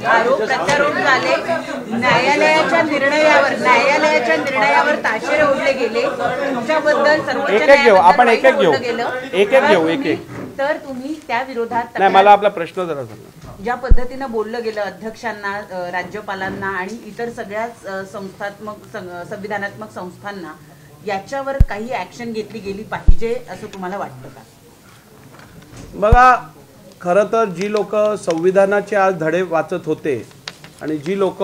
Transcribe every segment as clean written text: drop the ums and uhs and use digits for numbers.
आरोप प्रत्यारोप झाले, न्यायालयाच्या निर्णयावर ताशेरे ओढले गेले, तुमच्याबद्दल सर्वोच्च न्यायालयात तर तुम्ही त्या विरोधात नाही, मला आपला प्रश्न जरा सांगा. ज्या पद्धतीने बोललं गेलं अध्यक्षांना, राज्यपालांना आणि इतर सगळ्याच संविधानात्मक संस्थांना, याच्यावर काही ऍक्शन घेतली गेली पाहिजे असं तुम्हाला वाटतं का? बघा, खरं तर जी लोक संविधानाचे आज धडे वाचत होते आणि जी लोक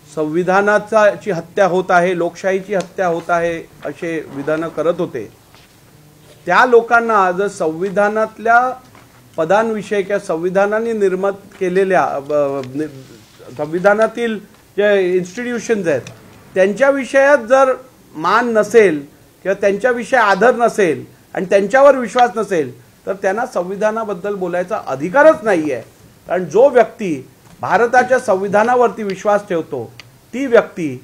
संविधानाची हत्या होत आहे, लोकशाहीची हत्या होत आहे असे विधानं करत होते, त्या लोकांना जर संविधानातल्या पदांविषयी किंवा संविधानाने निर्मित केलेल्या संविधानातील जे इन्स्टिट्यूशन्स आहेत त्यांच्या विषयात जर मान नसेल किंवा त्यांच्याविषयी आदर नसेल आणि त्यांच्यावर विश्वास नसेल तर त्यांना संविधानाबद्दल बोलायचा अधिकारच नाही आहे. कारण जो व्यक्ती भारताच्या संविधानावरती विश्वास ठेवतो ती व्यक्ती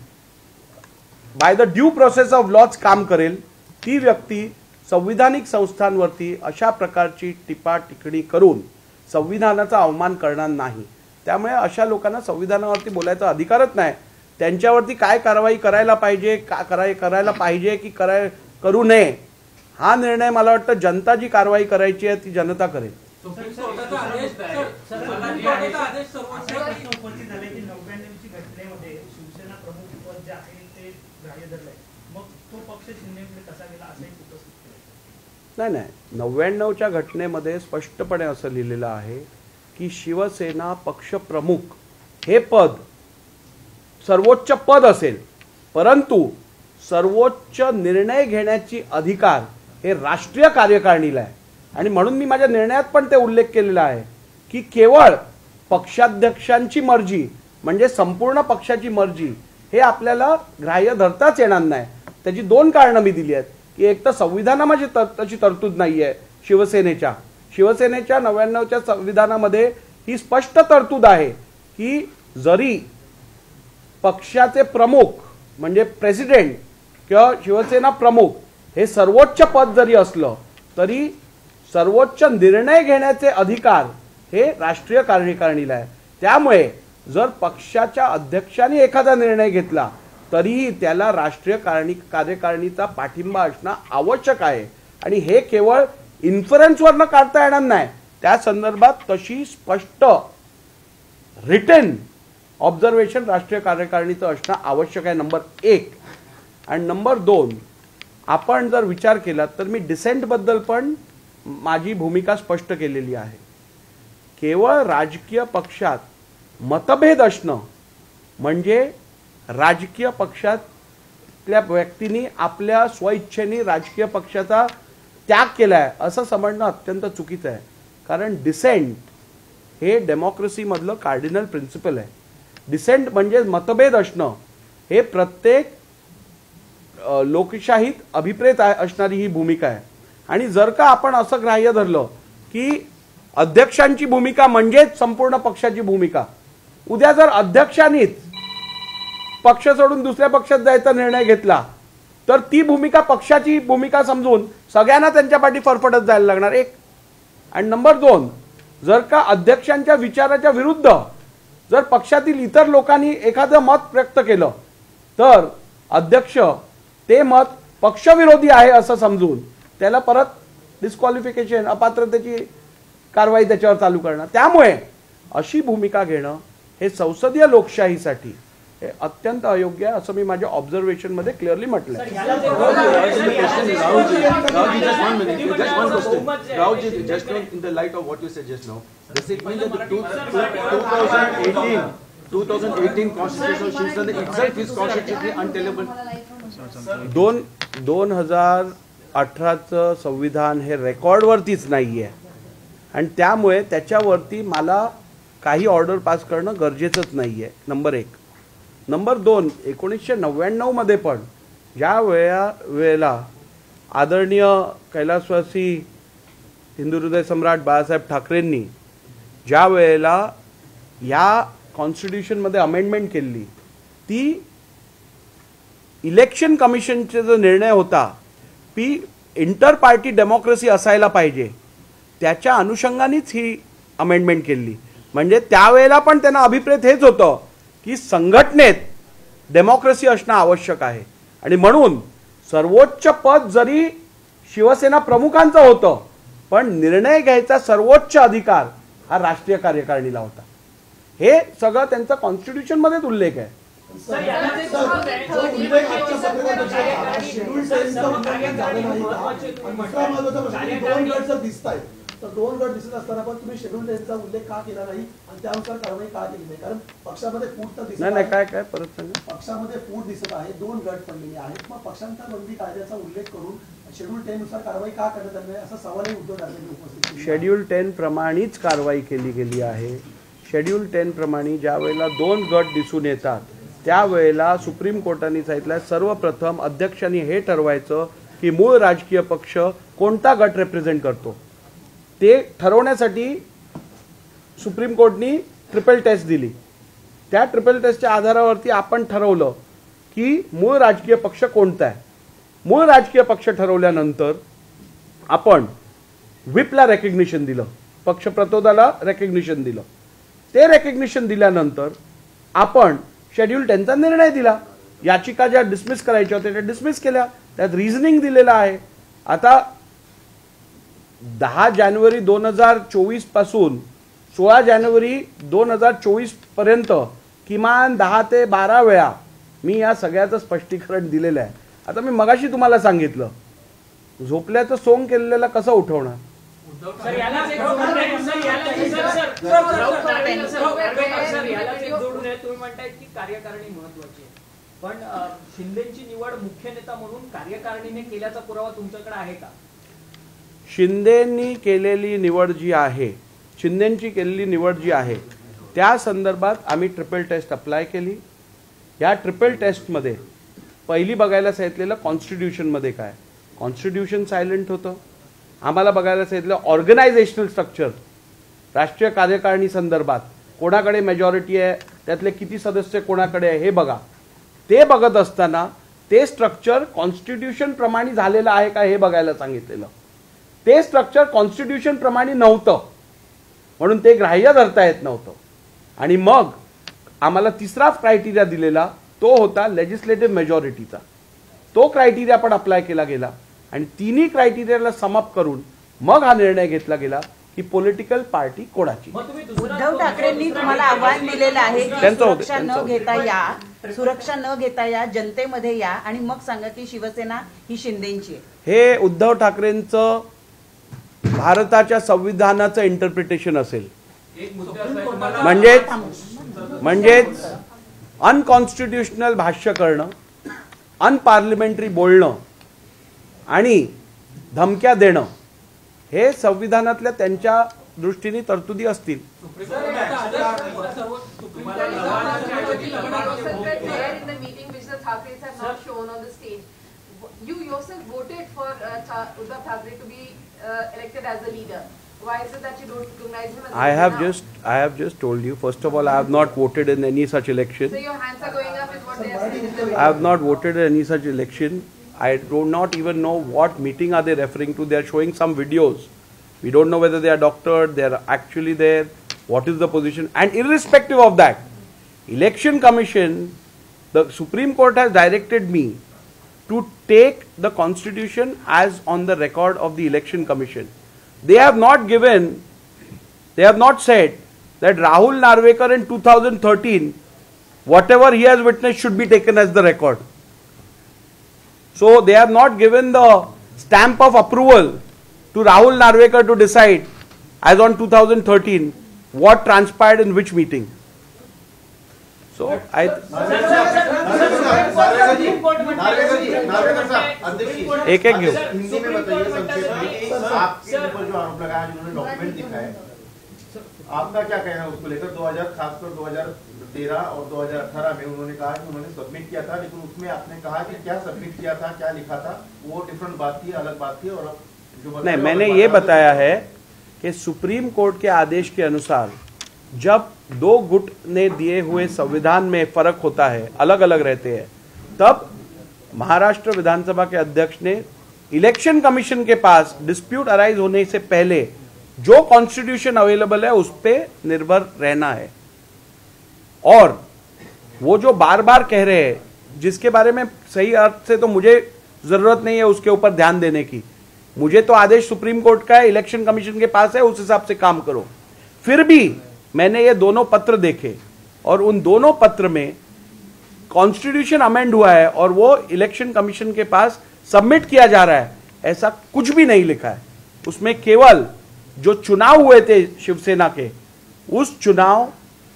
by the due process of laws काम करेल. ती व्यक्ती संविधानिक संस्थांवरती अशा प्रकारची टिपा टिप्पणी करून संविधानाचा अवमान करणार नाही. त्यामुळे अशा लोकांना संविधानावरती बोलायचा अधिकारच नाही. त्यांच्यावरती काय कारवाई करायला पाहिजे, करायला पाहिजे की करू नये, हा निर्णय मला वाटतं जनता जी कारवाई करायची आहे ती जनता करेल. नाही, 99च्या घटनेमध्ये स्पष्टपणे असं लिहिलेलं आहे की शिवसेना पक्षप्रमुख हे पद सर्वोच्च पद असेल, परंतु सर्वोच्च निर्णय घेण्याची अधिकार हे राष्ट्रीय कार्यकारिणीला आहे. आणि म्हणून मी माझ्या निर्णयात पण ते उल्लेख केलेला आहे की केवळ पक्षाध्यक्षांची मर्जी म्हणजे संपूर्ण पक्षाची मर्जी हे आपल्याला ग्राह्य धरताच येणार नाही. त्याची दोन कारणं मी दिली आहेत की एक तर संविधानामध्ये तशी तरतूद नाही आहे. शिवसेनेच्या 99च्या संविधानामध्ये ही स्पष्ट तरतूद आहे की जरी पक्षाचे प्रमुख म्हणजे प्रेसिडेंट किंवा शिवसेना प्रमुख हे सर्वोच्च पद जरी असलं तरी सर्वोच्च निर्णय घेण्याचे अधिकार हे राष्ट्रीय कार्यकारिणीला आहे. त्यामुळे जर पक्षाच्या अध्यक्षांनी एखादा निर्णय घेतला तरीही त्याला राष्ट्रीय कार्यकारिणीचा पाठिंबा असणं आवश्यक आहे. आणि हे केवळ इन्फरन्सवरनं काढता येणार नाही. त्या संदर्भात तशी स्पष्ट रिटन ऑब्झर्वेशन राष्ट्रीय कार्यकारिणीचं असणं आवश्यक आहे, नंबर 1. आणि नंबर 2, आपण जर विचार केला तर मी डिसेंटबद्दल पण माझी भूमिका स्पष्ट केलेली आहे. केवळ राजकीय पक्षात मतभेद असणं म्हणजे राजकीय पक्षातल्या व्यक्तींनी आपल्या स्वइच्छेने राजकीय पक्षाचा त्याग केलाय असं समजणं अत्यंत चुकीचं आहे. कारण डिसेंट हे डेमोक्रेसीमधलं कार्डिनल प्रिन्सिपल आहे. डिसेंट म्हणजे मतभेद असणं हे प्रत्येक लोकशाहीत अभिप्रेत असणारी ही भूमिका आहे. आणि जर का आपण असं ग्राह्य धरलं की अध्यक्षांची भूमिका म्हणजेच संपूर्ण पक्षाची भूमिका, उद्या जर अध्यक्षांनीच पक्ष सोडून दुसऱ्या पक्षात जायचा निर्णय घेतला तर ती भूमिका पक्षाची भूमिका समजून सगळ्यांना त्यांच्या पाठी फरफटत जायला लागणार, एक. आणि नंबर 2, जर का अध्यक्षांच्या विचाराच्या विरुद्ध जर पक्षातील इतर लोकांनी एखादं मत व्यक्त केलं तर अध्यक्ष ते मत पक्षविरोधी आहे असं समजून त्याला परत डिस्क्वालिफिकेशन, अपात्रतेची कारवाई त्याच्यावर चालू करणार. त्यामुळे अशी भूमिका घेणं हे संसदीय लोकशाहीसाठी हे अत्यंत अयोग्य आहे असं मी माझ्या ऑब्झर्वेशन मध्ये क्लिअरली म्हटलंय. दोन 2018चं संविधान हे रेकॉर्डवरतीच नाही आहे आणि त्यामुळे त्याच्यावरती मला काही ऑर्डर पास करणं गरजेचंच नाही आहे, नंबर 1. नंबर 2, 1999 मध्ये पण ज्या वेळेला आदरणीय कैलासवासी हिंदू हृदय सम्राट बाळासाहेब ठाकरेंनी ज्या वेळेला या कॉन्स्टिट्यूशनमध्ये अमेंडमेंट केली, ती इलेक्शन कमिशनचा जो निर्णय होता की इंटर पार्टी डेमोक्रेसी असायला पाहिजे त्याच्या अनुषंगानेच ही अमेंडमेंट केली. म्हणजे त्यावेळेला पण त्यांना अभिप्रेत हेच होतं की संघटनेत डेमोक्रेसी असणं आवश्यक आहे आणि म्हणून सर्वोच्च पद जरी शिवसेना प्रमुखांचं होतं पण निर्णय घ्यायचा सर्वोच्च अधिकार हा राष्ट्रीय कार्यकारिणीला होता. हे सगळं त्यांचा कॉन्स्टिट्यूशन मध्येच उल्लेख आहे. दोन गट दिसत असताना पण तुम्ही शेड्यूल टेनचा उल्लेख का केला नाही आणि त्यानुसार कारवाई का केली नाही? कारण पक्षामध्ये फूट तर दिसत नाही काय परत सांगा. पक्षामध्ये फूट दिसत आहे, दोन गट पडलेले आहेत, मग पक्षांतर बंदी कायद्याचा उल्लेख करून शेड्यूल 10 नुसार कारवाई का करण्यात आली नाही असा सवालही उद्धव ठाकरेंनी उपस्थित केला. शेड्यूल 10 प्रमाणेच कारवाई केली गेली आहे. शेड्यूल 10 प्रमाणे ज्या वेळेला दोन गट दिसून येतात त्यावेळेला सुप्रीम कोर्टाने सांगितलं सर्वप्रथम अध्यक्षांनी हे ठरवायचं की मूळ राजकीय पक्ष कोणता गट रिप्रेझेंट करतो. ते ठरवण्यासाठी सुप्रीम कोर्टनी ट्रिपल टेस्ट दिली. त्या ट्रिपल टेस्टच्या आधारावरती आपण ठरवलं की मूळ राजकीय पक्ष कोणता आहे. मूळ राजकीय पक्ष ठरवल्यानंतर आपण व्हिपला रेकग्निशन दिलं, पक्ष प्रतोदाला रेकग्निशन दिलं. ते रेकग्निशन दिल्यानंतर आपण शेड्यूल 10चा निर्णय दिला. याचिका ज्या डिसमिस करायच्या होत्या त्या डिसमिस केल्या. त्यात रिझनिंग दिलेलं आहे. आता 10 जानेवारी 2024 पासून 16 जानेवारी 2024 पर्यंत किमान 10 ते 12 वेळा मी या सगळ्याचं स्पष्टीकरण दिलेलं आहे. आता मी मगाशी तुम्हाला सांगितलं झोपल्याचं सोंग केलेलं कसं उठवणार. कार्यकारिणी महत्वाची आहे पण शिंदेची निवड मुख्य नेता म्हणून कार्यकारिणीने केल्याचा पुरावा तुमच्याकडे आहे का? शिंदेंनी केलेली निवड जी आहे, शिंदेंची केलेली निवड जी आहे त्या संदर्भात आम्ही ट्रिपल टेस्ट अप्लाय केली. या ट्रिपल टेस्टमध्ये पहिली बघायला सांगितलेलं कॉन्स्टिट्यूशनमध्ये काय, कॉन्स्टिट्यूशन सायलेंट होतं. आम्हाला बघायला सांगितलं ऑर्गनायझेशनल स्ट्रक्चर, राष्ट्रीय कार्यकारिणी संदर्भात कोणाकडे मेजॉरिटी आहे, त्यातले किती सदस्य कोणाकडे आहे हे बघा. ते बघत असताना ते स्ट्रक्चर कॉन्स्टिट्यूशन प्रमाणे झालेलं आहे का हे बघायला सांगितलेलं. ते स्ट्रक्चर कॉन्स्टिट्यूशन प्रमाणे नव्हतं म्हणून ते ग्राह्य धरता येत नव्हतं. आणि मग आम्हाला तिसरा क्रायटेरिया दिलेला तो होता लेजिस्लेटिव्ह मेजॉरिटीचा. तो क्रायटेरिया पण अप्लाय केला गेला आणि तिन्ही क्रायटेरियाला समअप करून मग हा निर्णय घेतला गेला की पॉलिटिकल पार्टी कोणाची. उद्धव ठाकरेंनी तुम्हाला आव्हान दिलेलं आहे की सुरक्षा न घेता या जनतेमध्ये या आणि मग सांगा की शिवसेना ही शिंदेची आहे. हे उद्धव ठाकरेंचं भारताच्या संविधानाचं इंटरप्रिटेशन असेल. म्हणजेच अनकॉन्स्टिट्युशनल भाष्य करणं, अनपार्लिमेंटरी बोलणं आणि धमक्या देणं हे संविधानातल्या त्यांच्या दृष्टीने तरतुदी असतील. You yourself voted for Uddhav Thackeray to be elected as the leader. Why is it that you don't recognize him as the leader now? I have just told you. First of all, I have not voted in any such election. So your hands are going up is what they are saying in the video. I have not voted in any such election. I do not even know what meeting are they referring to. They are showing some videos. We don't know whether they are doctored, they are actually there, what is the position. And irrespective of that, Election Commission, the Supreme Court has directed me to take the Constitution as on the record of the Election Commission. They have not said that Rahul Narvekar in 2013, whatever he has witnessed should be taken as the record. So they have not given the stamp of approval to Rahul Narvekar to decide as on 2013 what transpired in which meeting. So I एक घेऊ. हिंदी में बताइए संक्षेप में आपके ऊपर जो आरोप लगाया जिन्होंने डॉक्यूमेंट दिखाए आपका क्या कहना है उसको लेकर. 2000 खासकर 2013 और 2018 में उन्होंने कहा कि उन्होंने सबमिट किया था, लेकिन उसमें आपने कहा कि क्या सबमिट किया था, क्या लिखा था, वो डिफरेंट बात थी, अलग बात थी. और जो नहीं, मैंने ये बताया है कि सुप्रीम कोर्ट के आदेश के अनुसार जब दो गुट ने दिए हुए संविधान में फर्क होता है, अलग अलग रहते हैं, तब महाराष्ट्र विधानसभा के अध्यक्ष ने इलेक्शन कमीशन के पास डिस्प्यूट अराइज होने से पहले जो कॉन्स्टिट्यूशन अवेलेबल है उस पे निर्भर रहना है। और वो जो बार बार कह रहे हैं, जिसके बारे में सही अर्थ से तो मुझे जरूरत नहीं है उसके ऊपर ध्यान देने की, मुझे तो आदेश सुप्रीम कोर्ट का है, इलेक्शन कमीशन के पास है, उस हिसाब से काम करो। फिर भी मैंने ये दोनों पत्र देखे और उन दोनों पत्र में कॉन्स्टिट्यूशन अमेंड हुआ है और वो इलेक्शन कमीशन के पास सबमिट किया जा रहा है, ऐसा कुछ भी नहीं लिखा है। उसमें केवल जो चुनाव हुए थे शिवसेना के, उस चुनाव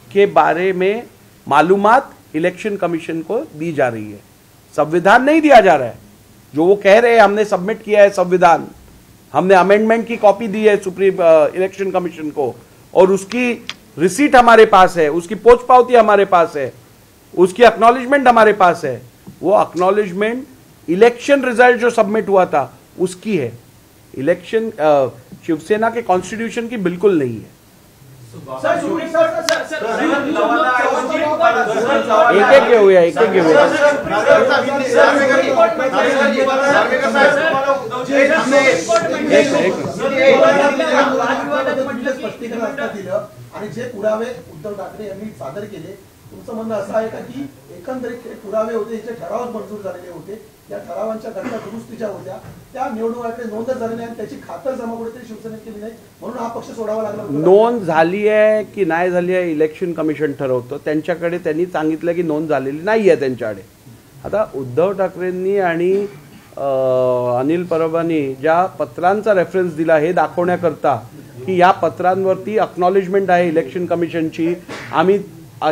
के बारे में मालूमात इलेक्शन कमीशन को दी जा रही है, संविधान नहीं दिया जा रहा है। जो वो कह रहे हैं हमने सबमिट किया है संविधान, हमने अमेंडमेंट की कॉपी दी है सुप्रीम इलेक्शन कमीशन को और उसकी रिसीट हमारे पास है, उसकी पोस्ट पावती हमारे पास है, उसकी एक्नॉलेजमेंट हमारे पास है। वो एक्नॉलेजमेंट इलेक्शन रिजल्ट जो सबमिट हुआ था उसकी है, इलेक्शन शिवसेना के कॉन्स्टिट्यूशन की बिल्कुल नहीं है। एक एक हुए स्पष्टीकरण आता दिलं आणि जे पुरावे उद्धव ठाकरे यांनी सादर केले, तुमचं म्हणणं असं आहे का की एकंदरीत हे पुरावे होते, जे ठराव मंजूर झालेले होते, या ठरावांच्या घटना दुरुस्तीच्या होत्या, त्या निवडणुकाकडे नोंद झाली नाही आणि त्याची खातर जमा कुठेतरी शिवसेनेने केली नाही, म्हणून हा पक्ष सोडावा लागला। नोंद झाली आहे की नाही झाली आहे इलेक्शन कमिशन ठरवतं, त्यांच्याकडे त्यांनी सांगितलं की नोंद झालेली नाही आहे त्यांच्याकडे। आता उद्धव ठाकरेंनी आणि अनिल परबांनी ज्या पत्रांचा रेफरन्स दिला हे दाखवण्याकरता की या पत्रांवरती अक्नॉलेजमेंट आहे इलेक्शन कमिशनची, आम्ही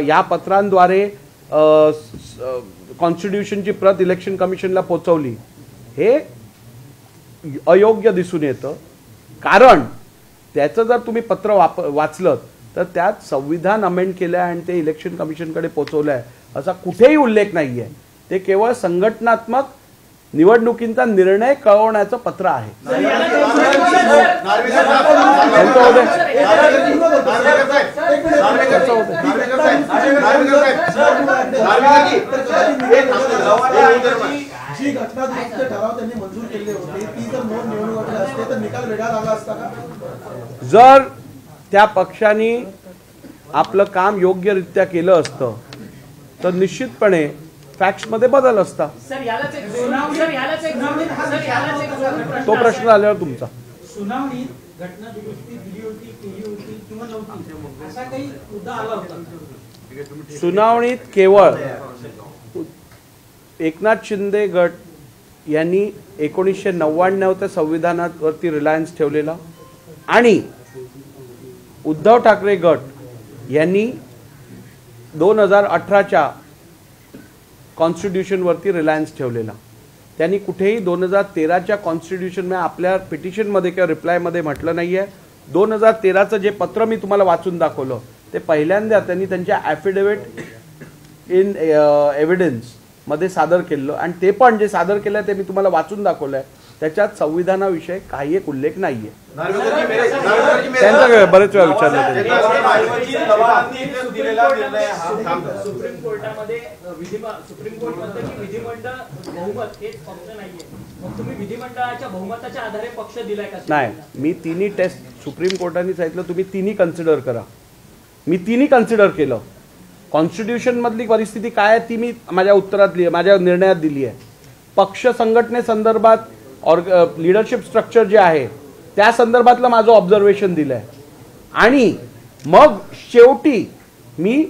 या पत्रांद्वारे कॉन्स्टिट्यूशनची प्रत इलेक्शन कमिशनला पोहोचवली, हे अयोग्य दिसून येतं। कारण त्याचं जर तुम्ही पत्र वाचलं तर त्यात संविधान अमेंड केलं आहे आणि ते इलेक्शन कमिशनकडे पोहोचवलं आहे असा कुठेही उल्लेख नाही आहे। ते केवळ संघटनात्मक निवडणुकींचा निर्णय कळवण्याचं पत्र आहे। जी घटना दुरुस्तीचे ठराव त्यांनी मंजूर केले होते, ती जर नोंद निवडणुकीला असते तर निकाल वेगळा लागला असता का? जर त्या पक्षाने आपलं काम योग्यरित्या केलं असतं तर निश्चितपणे फॅक्ट्स मध्ये बदल असता। तो प्रश्न आल्यावर तुमचा सुनावणी घटना दुरुस्ती दिली होती, केली होती किंवा नव्हती असा काही मुद्दा आला होता? सुनावणीत केवळ एकनाथ शिंदे गट यांनी 1999 त्या संविधानावरती रिलायन्स ठेवलेला आणि उद्धव ठाकरे गट यांनी 2018च्या कॉन्स्टिट्यूशन वरती रिलायन्स ठेवलेला। त्यांनी कुठेही 2013च्या कॉन्स्टिट्यूशन मध्ये आपल्या पिटिशन मध्ये किंवा रिप्लाय मध्ये म्हटलं नाहीये। 2013चं जे पत्र मी तुम्हाला वाचून दाखवलं ते पहिल्यांदा त्यांनी त्यांच्या ॲफिडेव्हिट इन एव्हिडन्स मध्ये सादर केलं आणि ते पण जे सादर केलं ते मी तुम्हाला वाचून दाखवलंय, त्याच्यात संविधानाविषयी काही एक उल्लेख नाहीये। त्यांचा बरेच वेळा विचारलं सुप्रीम कोर्टामध्ये सुप्रीम कोर्ट म्हणतं की विधिमंडळ बहुमत हेच पक्ष नाहीये, मग तुम्ही विधिमंडळाच्या बहुमताच्या आधारे पक्ष दिलाय का? नाही, मी तिन्ही टेस्ट सुप्रीम कोर्टाने सांगितलं तुम्ही तिन्ही कन्सिडर करा, मी तिन्ही कन्सिडर केलं। कॉन्स्टिट्यूशन मधली परिस्थिती काय आहे ती मी माझ्या उत्तरात माझ्या निर्णयात दिली आहे। पक्ष संघटनेसंदर्भात और लीडरशिप स्ट्रक्चर जे आहे त्या संदर्भातलं माझं ऑब्झर्वेशन दिलंय आणि मग शेवटी मी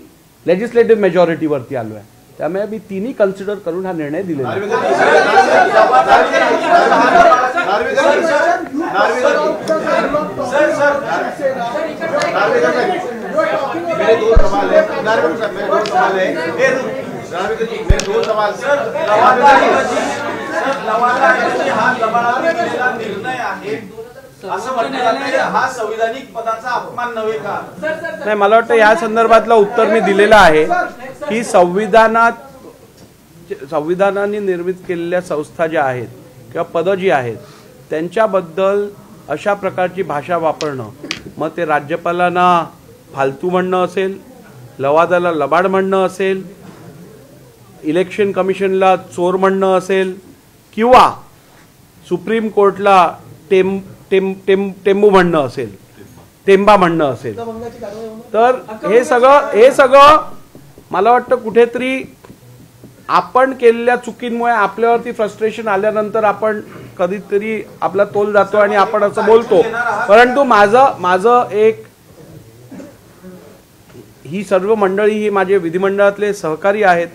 लेजिस्लेटिव्ह मेजॉरिटीवरती आलोय, त्यामुळे मी तिन्ही कन्सिडर करून हा निर्णय दिलेला आहे। मेरे दो सवाल है, मेरे दो सवाल है, मेरे दो सवाल हा लबाडाचा निर्णय आहे असं म्हटलं जातं, हा संविधानिक पदाचा अपमान नव्हे का? नाही, मला वाटतं या संदर्भातलं उत्तर मी दिलेलं आहे की संविधानाने निर्मित केलेल्या संस्था ज्या आहेत किंवा पदं जी आहेत त्यांच्याबद्दल अशा प्रकारची भाषा वापरणं, मग ते राज्यपालांना फालतू म्हणणं असेल, लवादाला लबाड म्हणणं असेल, इलेक्शन कमिशनला चोर म्हणणं असेल किंवा सुप्रीम कोर्टला टेंबू म्हणणं असेल, तेंबा म्हणणं असेल. मुद्दाभंगाची कारवाई होणार. तर हे सगळं मला वाटतं कुठेतरी आपण केलेल्या चुकींमुळे आपल्यावरती फ्रस्ट्रेशन आल्यानंतर आपण कधीतरी आपला तोल जातो आणि आपण असं बोलतो. परंतु माझं एक, ही सर्व मंडळी ही माझे विधिमंडळातले सहकारी आहेत,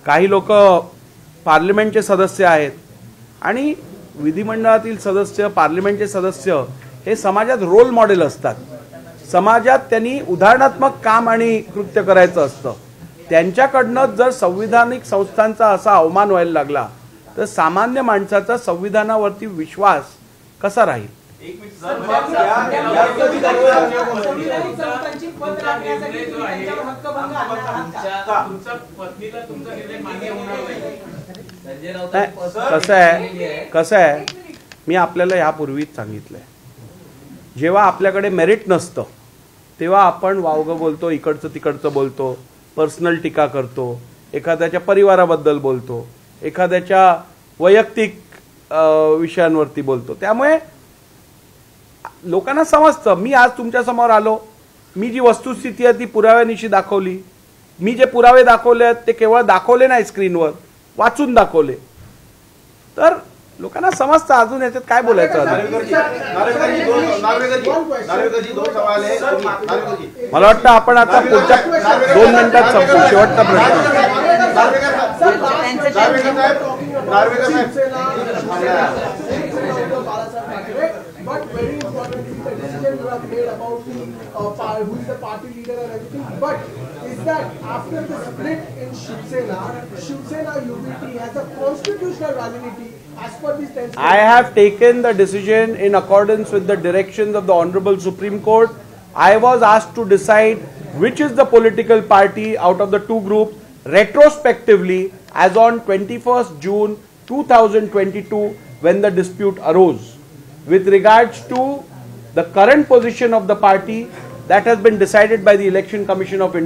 काही लोक पार्लिमेंटचे सदस्य आहेत आणि विधिमंडळातील सदस्य, पार्लिमेंटचे सदस्य हे समाजात रोल मॉडेल असतात. समाजात त्यांनी उदाहरणात्मक काम आणि कृत्य करायचं असतं. त्यांच्याकडनं जर संविधानिक संस्थांचा असा अवमान व्हायला लागला तर सामान्य माणसाचा संविधानावरती विश्वास कसा राहील? एक मिनिट संविधानिक संस्थांची पद राखण्यासाठी तुम्ही त्यांच्यावर हक्कभंग आणणार आहात का? तुमच्या पत्नीला तुमचा निर्णय मान्य होणार नाही. कसं आहे मी आपल्याला यापूर्वीच सांगितलंय, जेव्हा आपल्याकडे मेरिट नसतं तेव्हा आपण वावगं बोलतो, इकडचं तिकडचं बोलतो, पर्सनल टीका करतो, एखाद्याच्या परिवाराबद्दल बोलतो, एखाद्याच्या वैयक्तिक विषयांवरती बोलतो. त्यामुळे लोकांना समजतं. मी आज तुमच्या समोर आलो, मी जी वस्तुस्थिती आहे ती पुराव्यानिशी दाखवली. मी जे पुरावे दाखवले आहेत ते केवळ दाखवले नाही स्क्रीनवर, वाचून दाखवले. तर लोकांना समजतं. अजून याच्यात काय बोलायचं? मला वाटतं आपण आता पुढच्या 2 मिनिटात संपू. शेवटचा प्रश्न. But very importantly, the decision you have made about who is the party leader and everything. But is that after the split in Shiv Sena unity has a constitutional validity as per these 10 I have taken the decision in accordance with the directions of the Honorable Supreme Court. I was asked to decide which is the political party out of the two groups retrospectively as on 21st June 2022 when the dispute arose. With regards to the current position of the party, that has been decided by the Election Commission of India.